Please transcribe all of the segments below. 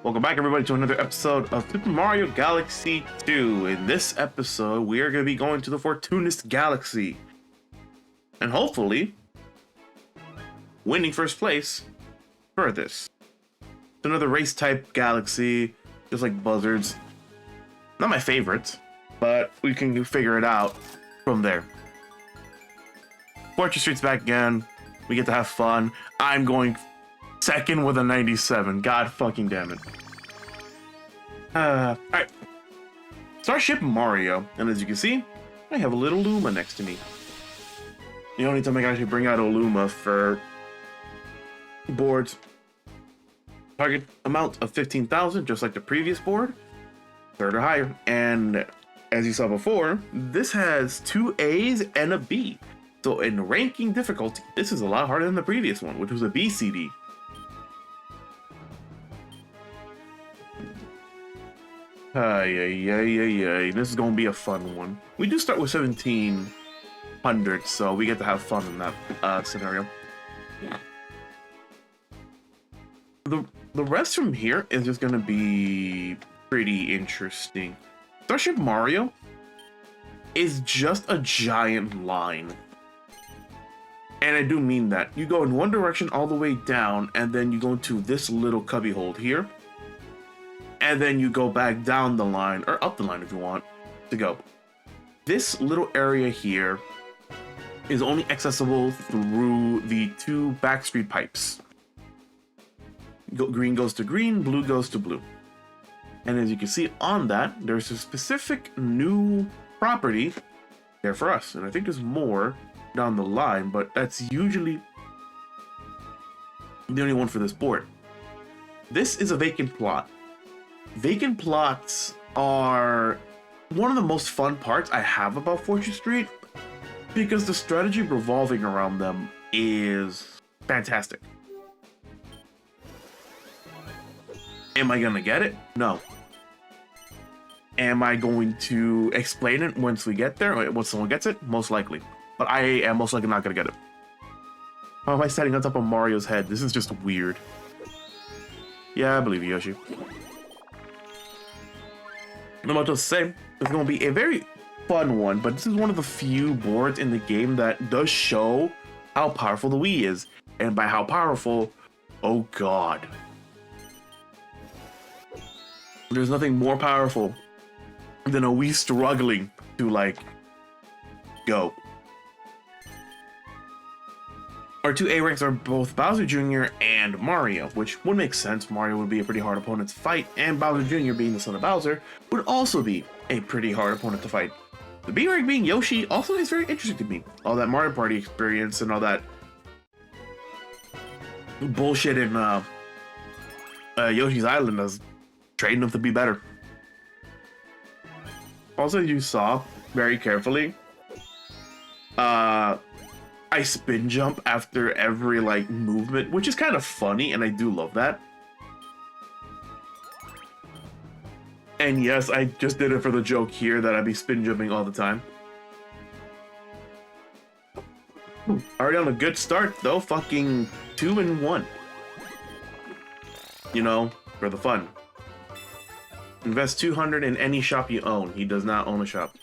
Welcome back, everybody, to another episode of Super Mario Galaxy 2. In this episode, we are going to be going to the Fortunist Galaxy. And hopefully, winning first place for this. It's another race-type galaxy, just like Buzzards. Not my favorite, but we can figure it out from there. Fortune Street's back again. We get to have fun. I'm going second with a 97. God fucking damn it. Alright. Starship Mario. And as you can see, I have a little Luma next to me. The only time I can actually bring out a Luma for boards. Target amount of 15,000, just like the previous board. Third or higher. And as you saw before, this has 2 A's and a B. So in ranking difficulty, this is a lot harder than the previous one, which was a BCD. This is gonna be a fun one. We do start with 1700, so we get to have fun in that scenario. The rest from here is just gonna be pretty interesting. Starship Mario is just a giant line. And I do mean that. You go in one direction all the way down, and then you go into this little cubby hole here. And then you go back down the line, or up the line if you want to go. This little area here is only accessible through the 2 backstreet pipes. Green goes to green, blue goes to blue. And as you can see on that, there's a specific new property there for us. And I think there's more down the line, but that's usually the only one for this board. This is a vacant plot. Vacant plots are one of the most fun parts I have about Fortune Street because the strategy revolving around them is fantastic. Am I gonna get it? No. Am I going to explain it once we get there? Once someone gets it? Most likely. But I am most likely not gonna get it. How am I standing on top of Mario's head? This is just weird. Yeah, I believe you, Yoshi. I'm about to say, it's going to be a very fun one, but this is one of the few boards in the game that does show how powerful the Wii is. And by how powerful, oh god. There's nothing more powerful than a Wii struggling to, like, go. Our 2 A ranks are both Bowser Jr. and Mario, which would make sense. Mario would be a pretty hard opponent to fight, and Bowser Jr. being the son of Bowser would also be a pretty hard opponent to fight. The B rank being Yoshi also is very interesting to me. All that Mario Party experience and all that bullshit in Yoshi's Island has trained him to be better. Also, you saw very carefully, I spin jump after every, like, movement, which is kind of funny, and I do love that. And yes, I just did it for the joke here that I'd be spin jumping all the time. Already on a good start, though. Fucking 2 and 1. You know, for the fun. Invest 200 in any shop you own. He does not own a shop.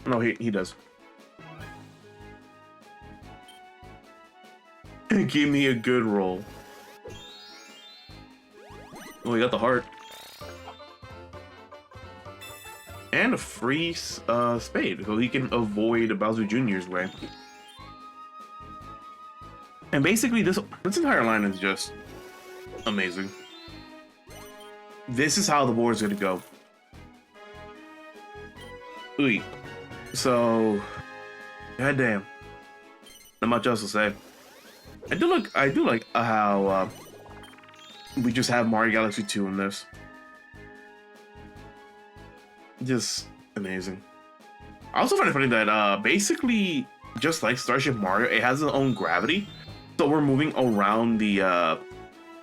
No, he does. Give me a good roll. Oh, we got the heart. And a free spade, so he can avoid Bowser Jr.'s way. And basically, this entire line is just amazing. This is how the board's gonna go. Ooh. So, goddamn. Not much else to say. I do like how we just have Mario Galaxy 2 in this. Just amazing. I also find it funny that basically, just like Starship Mario, it has its own gravity. So we're moving around the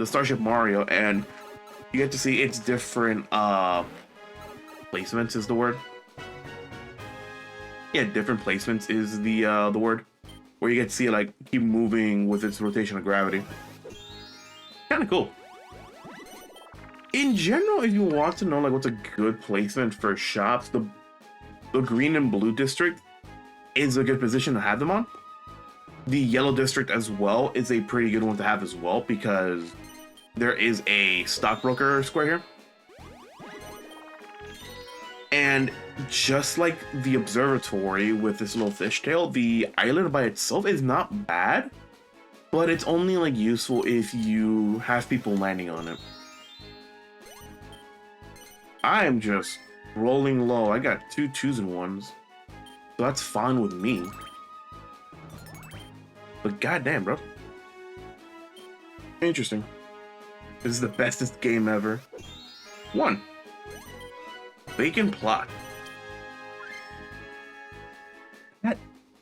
Starship Mario, and you get to see its different placements is the word. Yeah, different placements is the word. Where you get to see it, like, keep moving with its rotation of gravity. Kind of cool. In general, if you want to know like what's a good placement for shops, the green and blue district is a good position to have them on. The yellow district as well is a pretty good one to have as well because there is a stockbroker square here. And just like the observatory with this little fishtail, the island by itself is not bad, but it's only like useful if you have people landing on it. I am just rolling low. I got 2 2s and 1s, so that's fine with me. But goddamn, bro. Interesting. This is the bestest game ever. 1. Vacant plot. That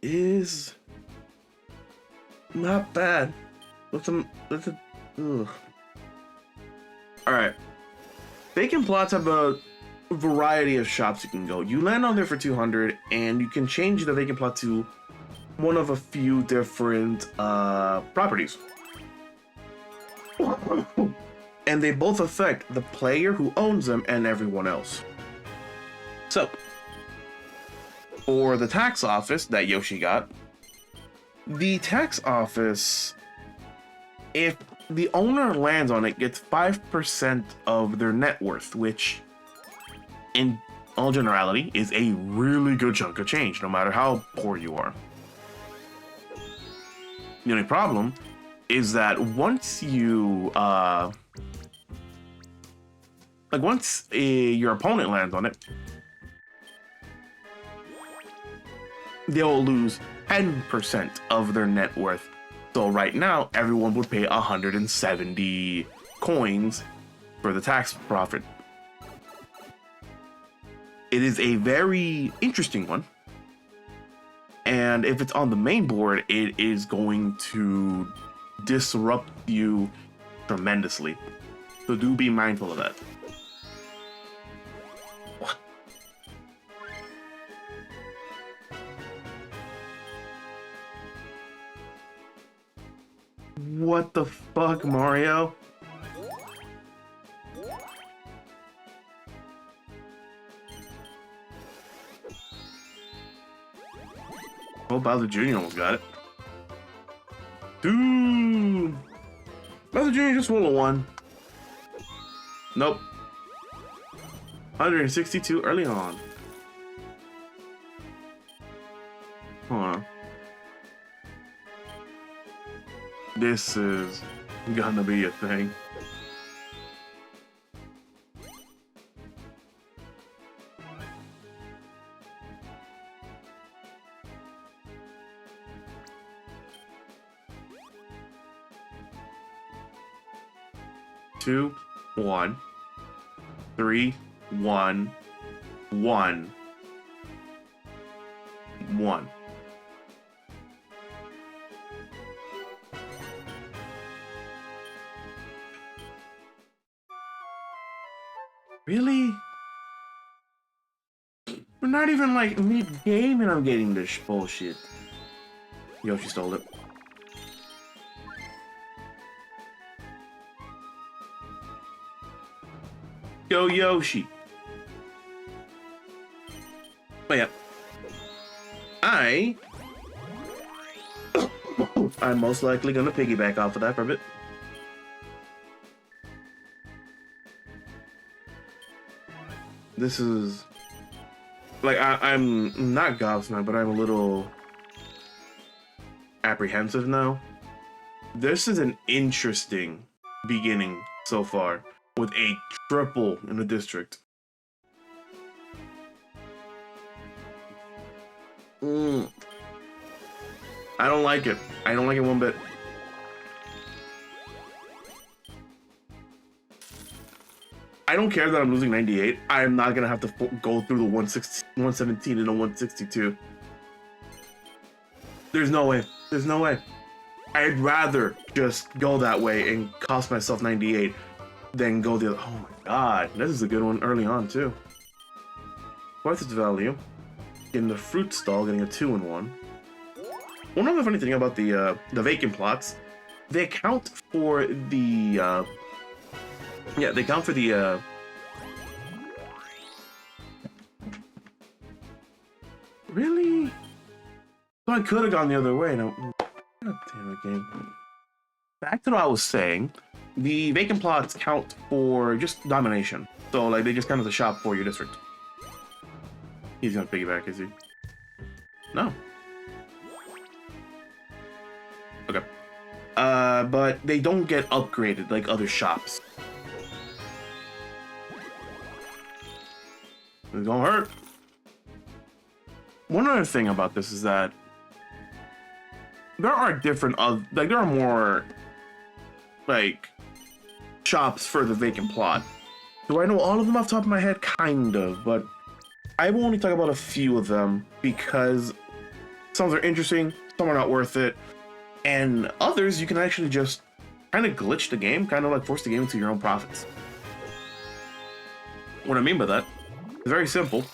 is not bad. That's a ugh. Alright. Vacant plots have a variety of shops you can go. You land on there for 200 and you can change the vacant plot to one of a few different properties. And they both affect the player who owns them and everyone else. So, for the tax office that Yoshi got, the tax office, if the owner lands on it, gets 5% of their net worth, which, in all generality, is a really good chunk of change, no matter how poor you are. The only problem is that once you, once your opponent lands on it, they'll lose 10% of their net worth. So right now, everyone would pay 170 coins for the tax profit. It is a very interesting one. And if it's on the main board, it is going to disrupt you tremendously. So do be mindful of that. What? What the fuck, Mario? Oh, Bowser Jr. almost got it. Dude! Bowser Jr. just rolled a 1. Nope. 162 early on. Hold on. This is gonna be a thing. Two, 1, 3, 1, 1, 1. Really? We're not even like mid-game and I'm getting this bullshit. Yoshi stole it. Yo, Yoshi. But yeah. I'm most likely gonna piggyback off of that for a bit. This is like I'm not gobsmacked, but I'm a little apprehensive now. This is an interesting beginning so far with a triple in the district. I don't like it. I don't like it one bit. I don't care that I'm losing 98. I am not gonna have to go through the 117 and a 162. There's no way. There's no way. I'd rather just go that way and cost myself 98 than go the other. Oh my god, this is a good one early on too. What's its value? In the fruit stall, getting a 2 and 1. One other funny thing about the vacant plots, they account for the Yeah, they count for the, Really? So I could have gone the other way. No. God damn it, game. Back to what I was saying. The vacant plots count for just domination. So, like, they just count as a shop for your district. He's gonna piggyback, is he? No. Okay. But they don't get upgraded like other shops. It's gonna hurt. One other thing about this is that there are different there are more like shops for the vacant plot. Do I know all of them off the top of my head? Kind of, but I will only talk about a few of them because some are interesting, some are not worth it, and others you can actually just kind of glitch the game, kind of like force the game into your own profits. What I mean by that is very simple.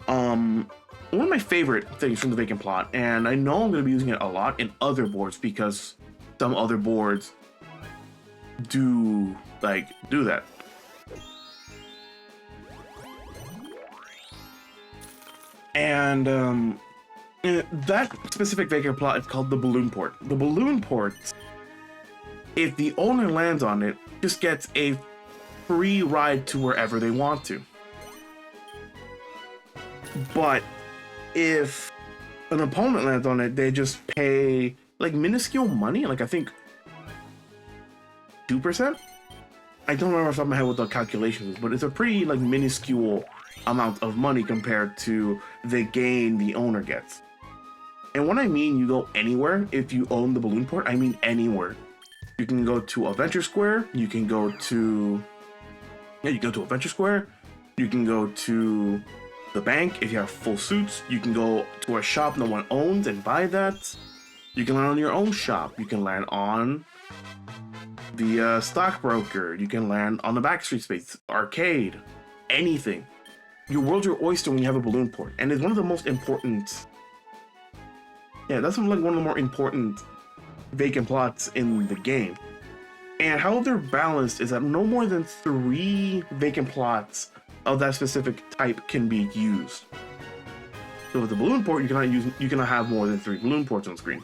One of my favorite things from the vacant plot, and I know I'm going to be using it a lot in other boards because some other boards do that. And that specific vacant plot is called the balloon port. The balloon port, if the owner lands on it, just gets a free ride to wherever they want to. But if an opponent lands on it, they just pay like minuscule money, like I think 2%. I don't remember off the top of my head what the calculation is, but it's a pretty like minuscule amount of money compared to the gain the owner gets. And when I mean you go anywhere, if you own the balloon port, I mean anywhere. You can go to Adventure Square, you can go to Adventure Square, you can go to the bank if you have full suits, you can go to a shop no one owns and buy that. You can land on your own shop, you can land on the stockbroker, you can land on the backstreet space, arcade, anything. Your world's your oyster when you have a balloon port, and it's one of the most important. Yeah, that's like one of the more important vacant plots in the game. And how they're balanced is that no more than 3 vacant plots of that specific type can be used. So with the balloon port, you cannot have more than 3 balloon ports on screen.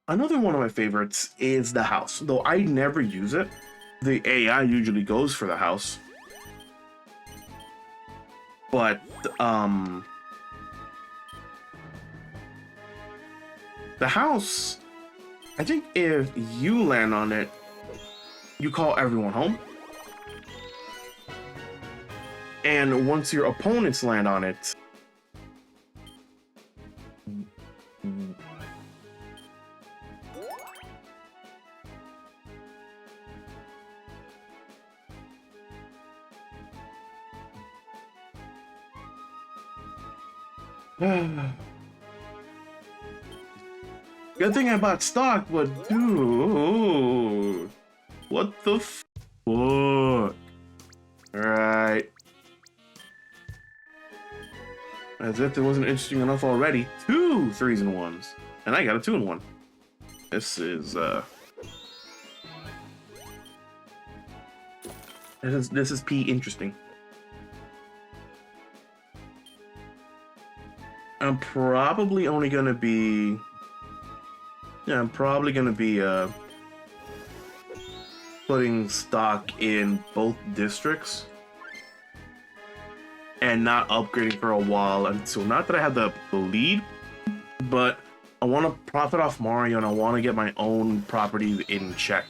Another one of my favorites is the house. Though I never use it, the AI usually goes for the house. But the house, I think if you land on it, you call everyone home. And once your opponents land on it, good thing I bought stock, but dude, what the fuck? Alright. As if it wasn't interesting enough already. 2 3s and 1s. And I got a 2 and 1. This is This is P interesting. I'm probably only gonna be putting stock in both districts and not upgrading for a while until, not that I have the lead, but I want to profit off Mario and I want to get my own properties in check.